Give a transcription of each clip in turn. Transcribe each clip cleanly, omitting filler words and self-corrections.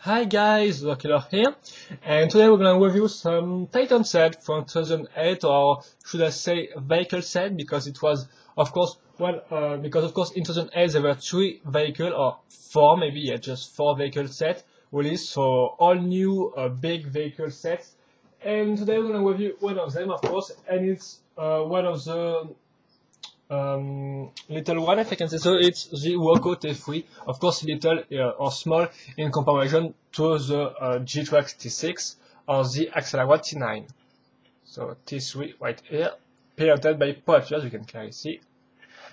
Hi guys, Rockoh here, and today we're going to review some Titan set from 2008, or should I say vehicle set, because it was, of course, in 2008 there were 3 vehicle, or 4 maybe, yeah, just 4 vehicle sets released, so all new big vehicle sets, and today we're going to review one of them, of course, and it's one of the little one, if I can say so. It's the Rockoh T3, of course little or small in comparison to the G-Trax T6 or the Rockoh T9. So T3 right here, painted by Pot, as you can clearly see.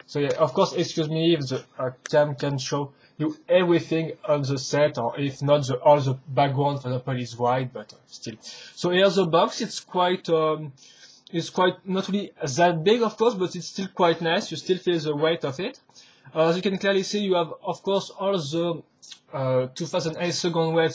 So yeah, of course, excuse me if the cam can show you everything on the set, or if not, all the background, for example, is white, but still. So here's the box. It's quite not really that big, of course, but it's still quite nice. You still feel the weight of it. As you can clearly see, you have, of course, all the 2008 second wave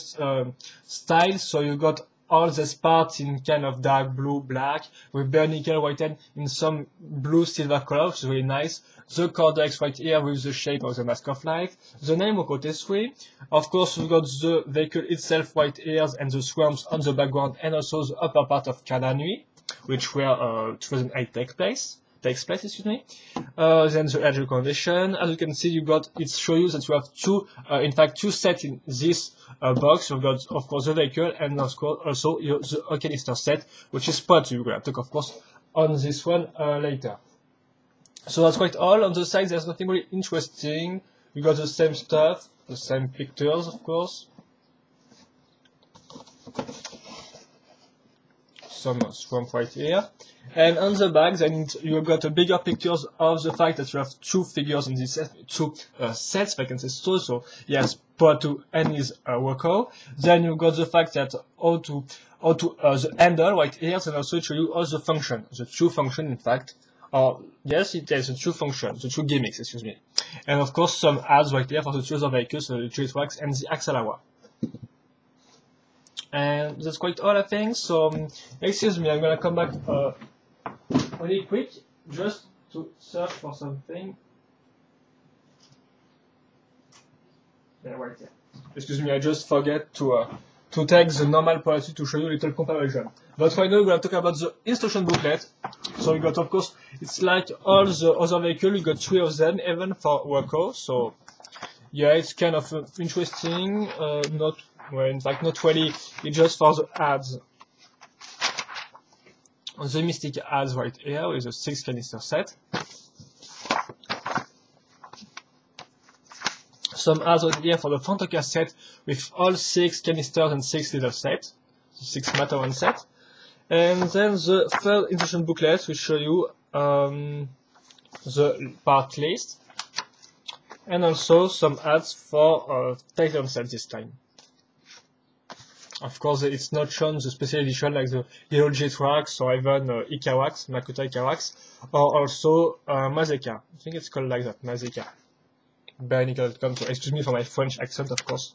styles. So you got all these parts in kind of dark blue, black, with Bionicle whitened in some blue silver color, which is really nice. The cortex right here with the shape of the Mask of Life. The name Rockoh T3. Of course, we've got the vehicle itself right here and the swarms on the background, and also the upper part of Cananui, which were 2008 takes place, excuse me. Then the edge condition. As you can see, it shows you that you have two sets in this box. You've got, of course, the vehicle, and also the canister set, which is part we're going to talk, of course, on this one later. So that's quite all. On the side, there's nothing really interesting. You got the same stuff, the same pictures, of course. Some swamp right here, and on the back then you got a bigger pictures of the fact that you have 2 figures in this set, 2 sets, if I can say so. So yes, part 2 and his Rockoh. Then you got the fact that how to the handle right here, and also show you all the function, the 2 function, in fact. Yes, it is the 2 functions, the 2 gimmicks, excuse me. And of course some ads right here for the 2 other vehicles, the G-Trax and the Rockoh. And that's quite all, I think. So excuse me, I'm gonna come back really quick just to search for something. Yeah, right here. Excuse me, I just forget to take the normal quality to show you a little comparison. But right now we're gonna talk about the instruction booklet. So we got, of course, it's like all the other vehicles. We got 3 of them, even for Rockoh. So yeah, it's kind of interesting. In fact, not really. It's just for the ads. The Mystic ads right here with a 6 canister set. Some ads right here for the Rockoh set with all 6 canisters and 6 little sets. 6 matter 1 set. And then the third instruction booklet will show you the part list. And also some ads for Titan set this time. Of course, it's not shown the special edition like the Yellow G-Trax or even Makoto Ikawax, or also Mazeka. I think it's called like that, Mazeka. Bionicle.com, so excuse me for my French accent, of course.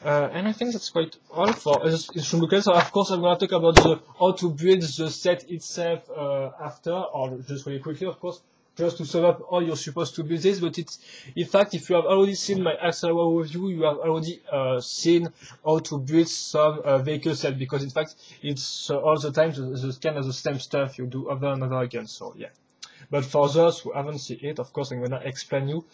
And I think that's quite all for this instruction booklet. So of course I'm going to talk about how to build the set itself after, or just really quickly, of course, just to sum up how you're supposed to build this. But it's, in fact, if you have already seen my Rockoh review, you have already seen how to build some vehicle set, because in fact it's all the time the kind of the same stuff you do over and over again. So yeah. But for those who haven't seen it, of course I'm gonna explain you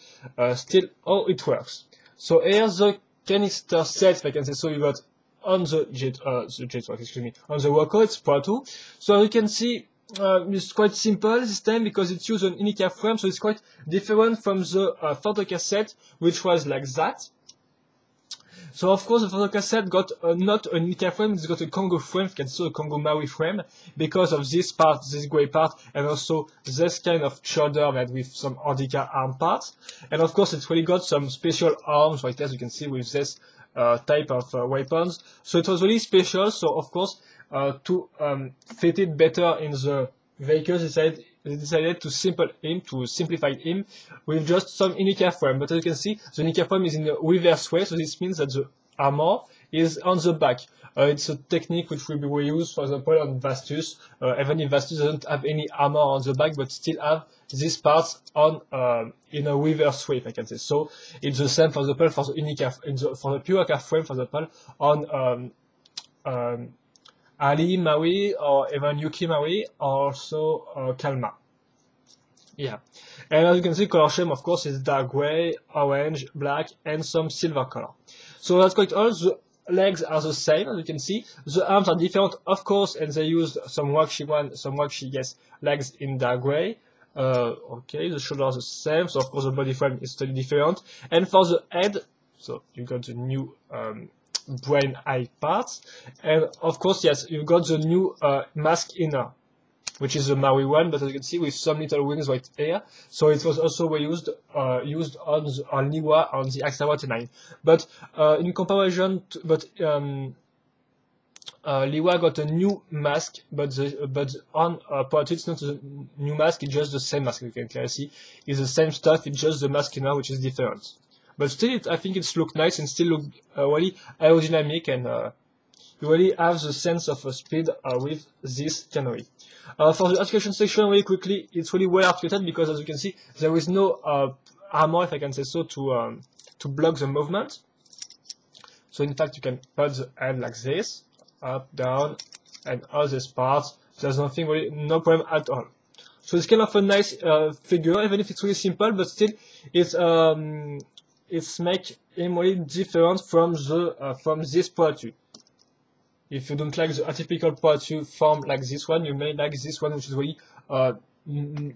still how it works. So here's the canister set, if I can say so. You got on the G-Trax, excuse me, on the Rockoh, it's part 2. So you can see it's quite simple this time because it's used an Inica frame, so it's quite different from the Rockoh set, which was like that. So of course the Rockoh set got not an Inica frame, it's got a Congo frame, you can see a Congo Maui frame, because of this part, this grey part, and also this kind of shoulder that with some Ordica arm parts. And of course it's really got some special arms right there, as you can see, with this type of weapons. So it was really special, so of course to fit it better in the vehicles, they decided to simplify him with just some Inica frame. But as you can see, the Inica frame is in a reverse way, so this means that the armor is on the back. It's a technique which will be reused, for example, on Vastus, even if Vastus doesn't have any armor on the back, but still have these parts on in a reverse sweep, I can say. So it's the same, for example, for the Unica, for the pure car frame, for example, on Ali Maui or even Yuki Maui, also Kalma. Yeah, and as you can see, color scheme, of course, is dark gray, orange, black, and some silver color. So that's quite all. The legs are the same, as you can see. The arms are different, of course, and they used some waxy, yes, legs in dark gray. Okay, the shoulders are the same, so of course the body frame is totally different. And for the head, so you got the new brain eye parts, and of course, yes, you've got the new mask inner, which is the Maui one, but as you can see, with some little wings right here. So it was also used on Niwa on the Axawa T9. But in comparison, Liwa got a new mask, but on Poatu it's not a new mask, it's just the same mask. You can clearly see it's the same stuff, it's just the mask inner which is different. But still, I think it's look nice and still look really aerodynamic, and you really have the sense of speed with this cannery. For the articulation section, really quickly, it's really well articulated because, as you can see, there is no armor, if I can say so, to block the movement. So in fact, you can put the hand like this, up, down, and all these parts. There's nothing really, no problem at all. So it's kind of a nice figure, even if it's really simple, but still, it's make him really different from this Poatu. If you don't like the atypical Poatu form like this one, you may like this one, which is really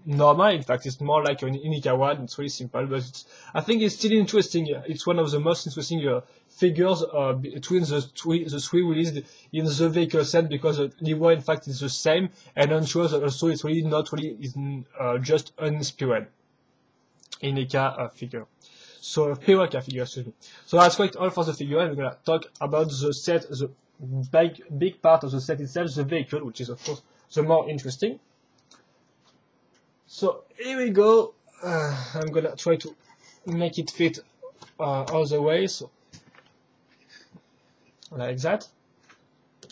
normal. In fact, it's more like an Unica one. It's really simple, but I think it's still interesting. It's one of the most interesting figures between the three released in the vehicle set, because Liwa, in fact, is the same, and ensures that also it's really not really just uninspired Unica figure. So Heroica figure, excuse me. So that's quite all for the figure, and we're gonna talk about the set, the big part of the set itself, the vehicle, which is of course the more interesting. So here we go. I'm gonna try to make it fit all the way, so like that.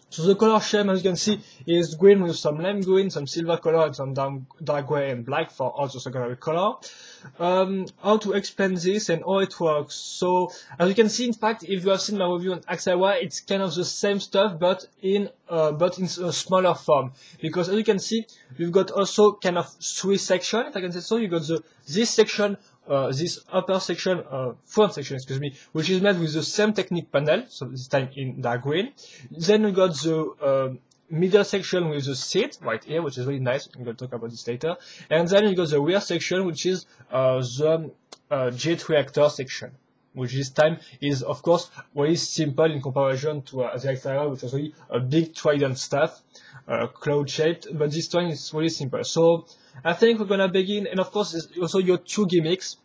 So the color scheme, as you can see, is green with some lime green, some silver color, and some dark gray and black for all the secondary color. How to explain this and how it works? So as you can see, in fact, if you have seen my review on Axawa, it's kind of the same stuff, but in a smaller form. Because as you can see, you've got also kind of three sections, if I can say so. You got this section, this upper section, front section, excuse me, which is made with the same technique panel, so this time in dark green. Then we got the middle section with the seat right here, which is really nice. I'm going to talk about this later. And then you got the rear section, which is the jet reactor section, which this time is of course very simple in comparison to the exterior, which was really a big trident stuff, cloud shaped, but this time is really simple. So I think we're gonna begin, and of course there's also your two gimmicks,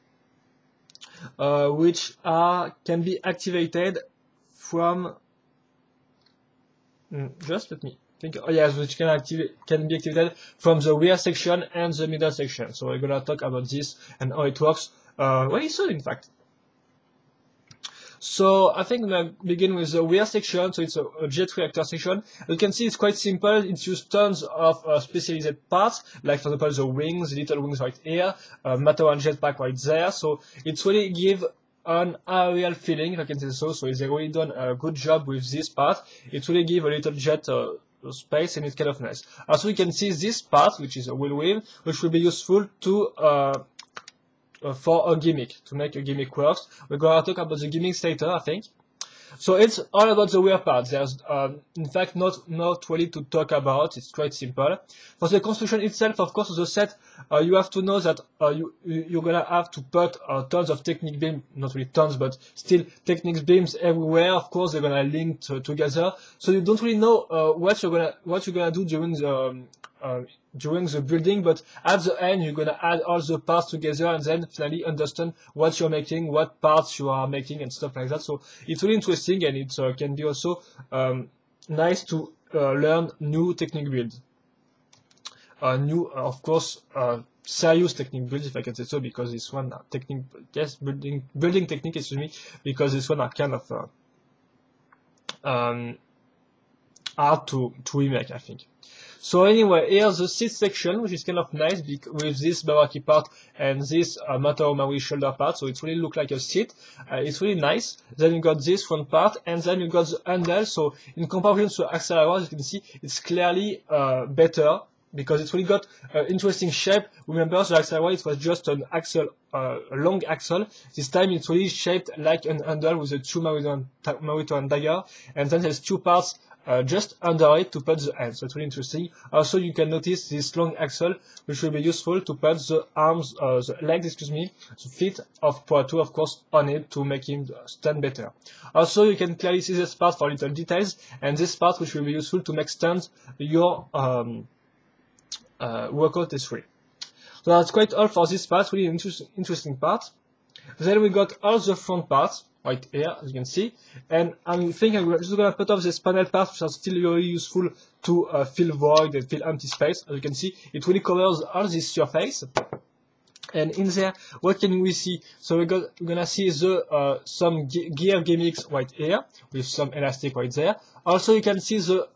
which can be activated from. Just let me think. Oh yes, which can be activated from the rear section and the middle section. So we're gonna talk about this and how it works very soon, in fact. So I think I'm gonna begin with the rear section. So it's a jet reactor section. You can see it's quite simple. It's used tons of specialized parts, like for example the wings, the little wings right here, matter and jetpack right there. So it's really give an aerial feeling, if I can say so. So they really done a good job with this part. It really give a little jet space, and it's kind of nice. Also, you can see this part, which is a wheel, which will be useful to for a gimmick, to make a gimmick works. We're gonna talk about the gimmicks later, I think. So it's all about the rear part. There's in fact not really to talk about. It's quite simple. For the construction itself, of course, the set, you have to know that you're gonna have to put tons of technique beams, not really tons, but still technique beams everywhere. Of course, they're gonna link together, so you don't really know what you're gonna do during the building, but at the end you're gonna add all the parts together and then finally understand what you're making, what parts you are making, and stuff like that. So it's really interesting, and it can be also nice to learn new technique builds, new of course serious technique builds, if I can say so, because this one building technique, excuse me, because this one are kind of hard to remake, I think. So anyway, here's the seat section, which is kind of nice with this Bionicle part and this Mataro Maui shoulder part, so it really looks like a seat. It's really nice. Then you got this front part, and then you got the handle. So in comparison to Axelawa, as you can see, it's clearly better because it's really got an interesting shape. Remember, the Axelawa, it was just an axle, a long axle. This time it's really shaped like an handle with the two Marito and dagger, and then there's two parts just under it to put the hands. So it's really interesting. Also, you can notice this long axle, which will be useful to put the arms, the legs, excuse me, the feet of Poitou, of course, on it to make him stand better. Also, you can clearly see this part for little details, and this part which will be useful to make stand your Rockoh T3. So that's quite all for this part, really interesting part. Then we got all the front parts right here, as you can see, and I think I'm just gonna put off this panel parts, which are still very useful to fill void and fill empty space. As you can see, it really covers all this surface. And in there, what can we see? So we're gonna see the some gear gimmicks right here with some elastic right there. Also, you can see the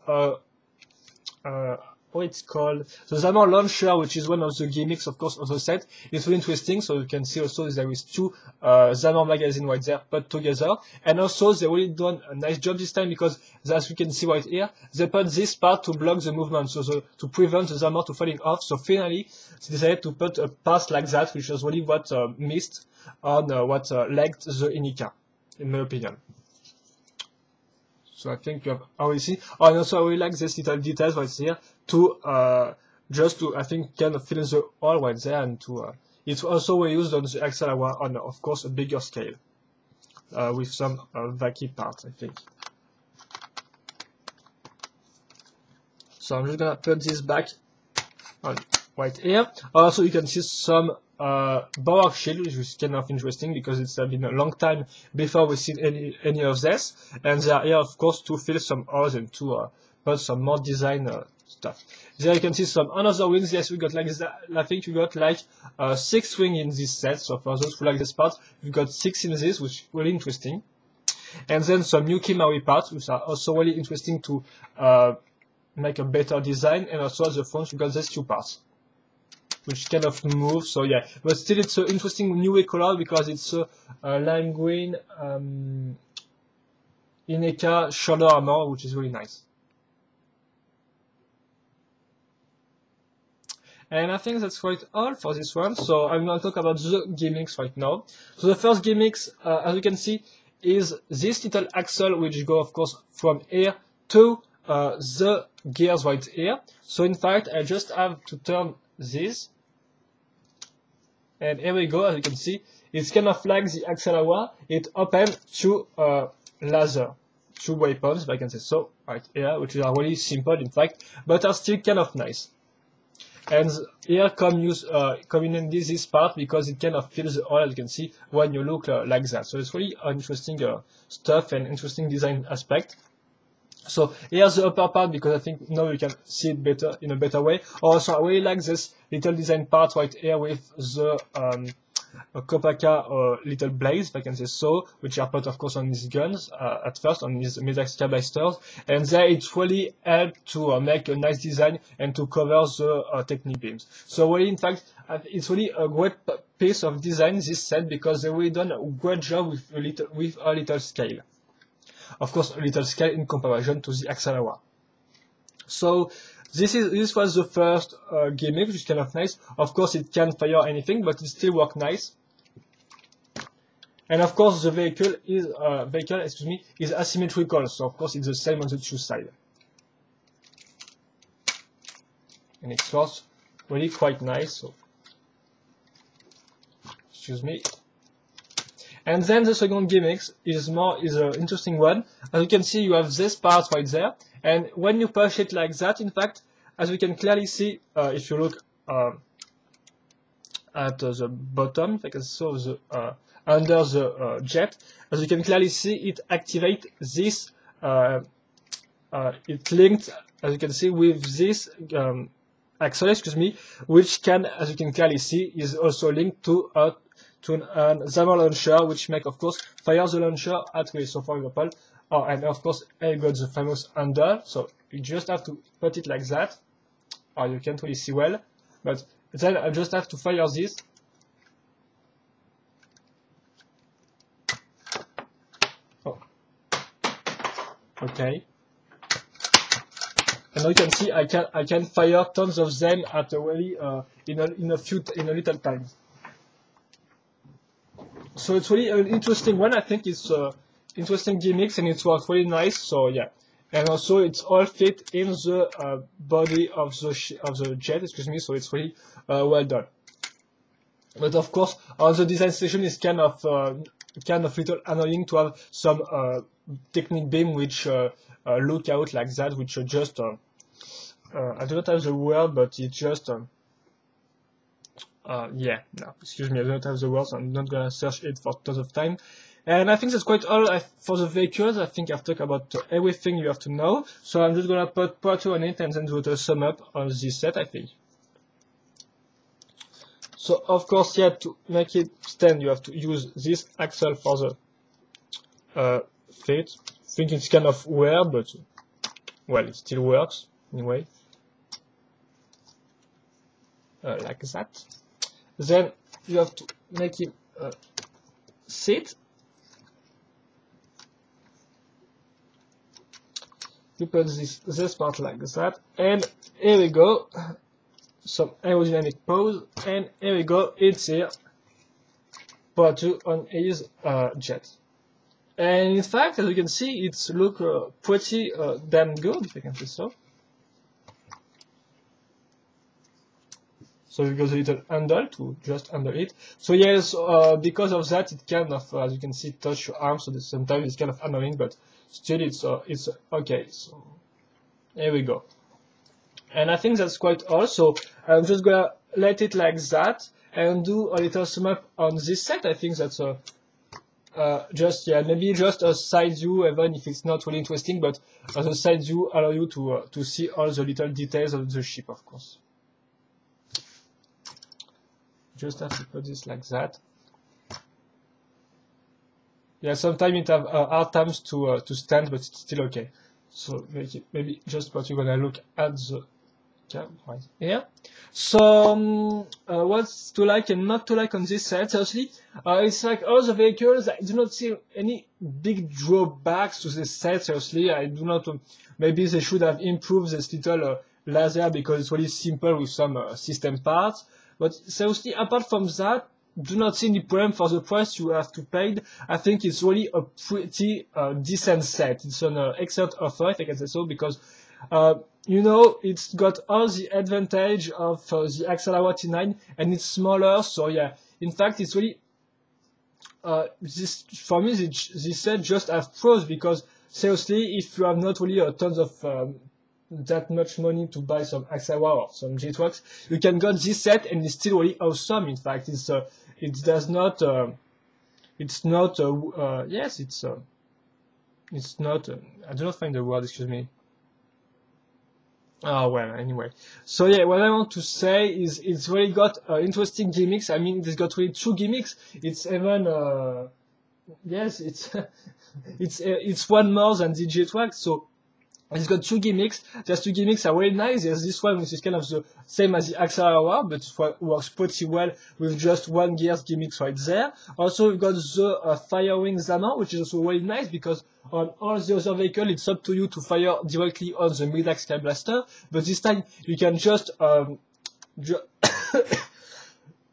what it's called, the Zamor launcher, which is one of the gimmicks, of course, of the set. It's really interesting. So you can see also there is two Zamor magazine right there put together, and also they really done a nice job this time because, as you can see right here, they put this part to block the movement, so to prevent the Zamor to falling off. So finally, they decided to put a part like that, which was really what missed on what lacked the Inika, in my opinion. So I think you have already seen. Oh, and also I really like this little details right here to just to, I think, kind of fill in the hole right there, and to it's also used on the Axelawa on, of course, a bigger scale with some vacuum parts, I think. So I'm just gonna put this back on right here. Also, you can see some Bower shield, which is kind of interesting because it's been a long time before we've seen any of this, and they are here, of course, to fill some holes and to put some more design stuff. There you can see some another wings. Yes, we got like that. I think you got like 6 wings in this set. So for those who like this part, we've got 6 in this, which is really interesting. And then some Yuki Maui parts, which are also really interesting to make a better design. And also at the front, we got these 2 parts, which kind of move. So yeah, but still it's an interesting new color because it's a lime green Ineka shoulder armor, which is really nice. And I think that's quite all for this one. So I'm going to talk about the gimmicks right now. So the first gimmicks, as you can see, is this little axle, which go, of course, from here to the gears right here. So in fact, I just have to turn this, and here we go. As you can see, it's kind of like the Axelawa. It opens to laser, 2 weapons, if I can say so, right here, which are really simple, in fact, but are still kind of nice. And here come in this part because it kind of fills the hole, as you can see, when you look like that. So it's really interesting stuff and interesting design aspect. So here's the upper part because I think now you can see it better in a better way. Also, I really like this little design part right here with the Kopaka little blades, if I can say so, which are put, of course, on these guns at first, on these Medaxia blasters, and there it really helped to make a nice design and to cover the technique beams. So really, in fact, it's really a great piece of design, this set, because they really done a great job with a little scale. Of course, a little scale in comparison to the Axelawa. So this was the first gimmick, which is kind of nice. Of course, it can't fire anything, but it still works nice. And of course, the vehicle is asymmetrical, so of course it's the same on the 2 sides. And it works really quite nice. So, excuse me. And then the second gimmick is an interesting one. As you can see, you have this part right there, and when you push it like that, in fact, as you can clearly see, if you look at the bottom, if I can show the under the jet, as you can clearly see, it activates this. It linked, as you can see, with this axle, excuse me, which can, as you can clearly see, is also linked to to an Zammer launcher, which make, of course, fire the launcher at will. So, for example, and of course, I got the famous handle, so you just have to put it like that, or you can't really see well, but then I just have to fire this. Oh. Okay. And now you can see I can fire tons of them at a really in a little time. So it's really an interesting one. I think it's interesting gimmicks and it works really nice. So yeah, and also it's all fit in the body of the jet. Excuse me. So it's really well done. But of course, on the design station is kind of little annoying to have some technique beam which look out like that, which are just I do not have the word, but it's just yeah, no, excuse me, I don't have the words. I'm not gonna search it for tons of time. And I think that's quite all for the vehicles. I think I've talked about everything you have to know. So I'm just gonna put part 2 on it and then do the sum up on this set, I think. So of course, yeah, to make it stand, you have to use this axle for the fit. I think it's kind of weird, but well, it still works anyway. Like that. Then you have to make it sit. You put this part like that, and here we go. Some aerodynamic pose, and here we go. It's here. Part 2 on his jet. And in fact, as you can see, it's look pretty damn good, if I can say so. So you got a little handle to just handle it. So yes, because of that, it kind of, as you can see, touch your arm. So sometimes it's kind of annoying, but still it's okay. So here we go. And I think that's quite all. So I'm just gonna let it like that and do a little sum up on this set. I think that's just, yeah, maybe just a side view, even if it's not really interesting, but as a side view allow you to see all the little details of the ship, of course. Just have to put this like that. Yeah, sometimes it have hard times to stand, but it's still okay. So maybe just what you're gonna look at the right here. So what's to like and not to like on this set? Seriously, it's like all the vehicles. I do not see any big drawbacks to this set. Seriously, I do not. Maybe they should have improved this little laser because it's really simple with some system parts. But seriously, apart from that, do not see any problem for the price you have to pay. I think it's really a pretty decent set. It's an excellent offer, if I can say so, because you know, it's got all the advantage of the Rockoh T3, and it's smaller. So yeah, in fact, it's really this for me. This set just have pros because seriously, if you have not really tons of that much money to buy some Rockoh or some J-Twax, you can get this set and it's still really awesome. In fact, it does not, it's not, yes, it's not, I do not find the word, excuse me. Oh, well, anyway. So yeah, what I want to say is it's really got interesting gimmicks. I mean, it's got really 2 gimmicks. It's even, yes, it's one more than the J-Twax, so it's got 2 gimmicks. Those 2 gimmicks are really nice. There's this one which is kind of the same as the Rockoh, but it works pretty well with just 1 gear's gimmicks right there. Also, we've got the firing Zammer, which is also really nice because on all the other vehicles, it's up to you to fire directly on the mid-axe Sky Blaster. But this time, you can just,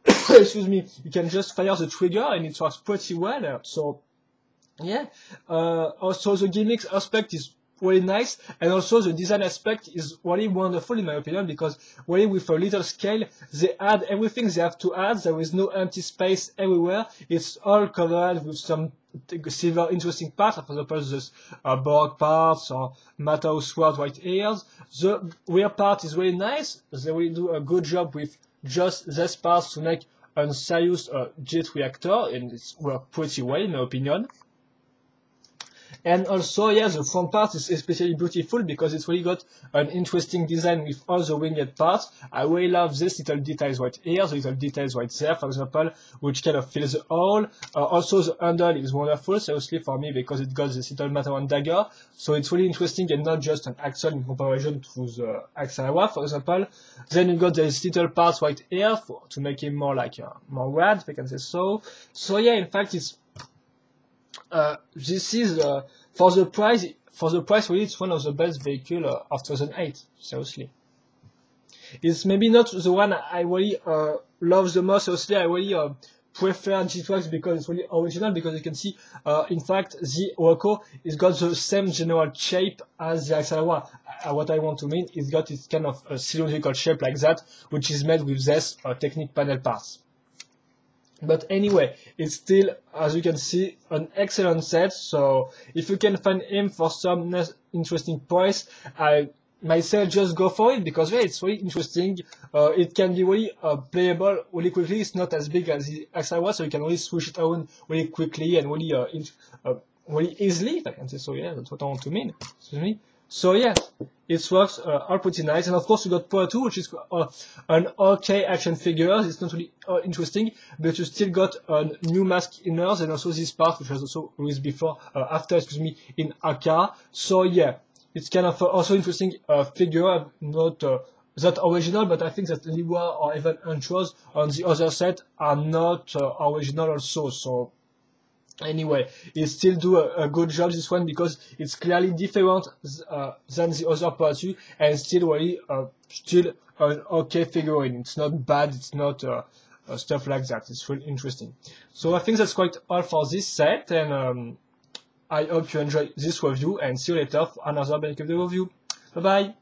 excuse me, you can just fire the trigger and it works pretty well. So, yeah. Also, the gimmicks aspect is really nice, and also the design aspect is really wonderful in my opinion because really with a little scale they add everything they have to add. There is no empty space everywhere. It's all covered with some silver interesting parts, for example this Borg parts or Matau sword white ears. The rear part is really nice. They will do a good job with just this parts to make a serious jet reactor, and it's worked pretty well in my opinion. And also, yeah, the front part is especially beautiful because it's really got an interesting design with all the winged parts. I really love this little details right here, the little details right there, for example, which kind of fills the hole. Also, the handle is wonderful, seriously, for me, because it got this little metal and dagger. So it's really interesting and not just an axle in comparison to the Axelawa, for example. Then you got these little parts right here to make it more like more rad, if I can say so. So yeah, in fact, it's this is for the price. Really, it's one of the best vehicles of 2008. Seriously, it's maybe not the one I really love the most. Seriously, I really prefer G-Trax because it's really original. Because you can see, in fact, the Rockoh is got the same general shape as the Axelawa. What I want to mean is got this kind of cylindrical shape like that, which is made with this Technic panel parts. But anyway, it's still, as you can see, an excellent set. So if you can find him for some interesting price, I myself just go for it because yeah, it's really interesting. It can be really playable really quickly. It's not as big as the Axelawa, so you can really switch it around really quickly and really really easily, if I can say so. Yeah, that's what I want to mean. Excuse me. So yeah, it works all pretty nice. And of course you got Power 2, which is an okay action figure. It's not really interesting, but you still got a new mask inners and also this part, which was also released before, excuse me, in AK. So yeah, it's kind of also interesting figure, not that original, but I think that Liwa or even Antros on the other set are not original also. So anyway, it still do a good job, this one, because it's clearly different than the other Power 2 and still really still an okay figurine. It's not bad, it's not stuff like that. It's really interesting. So I think that's quite all for this set, and I hope you enjoyed this review, and see you later for another Bionicle review. Bye bye!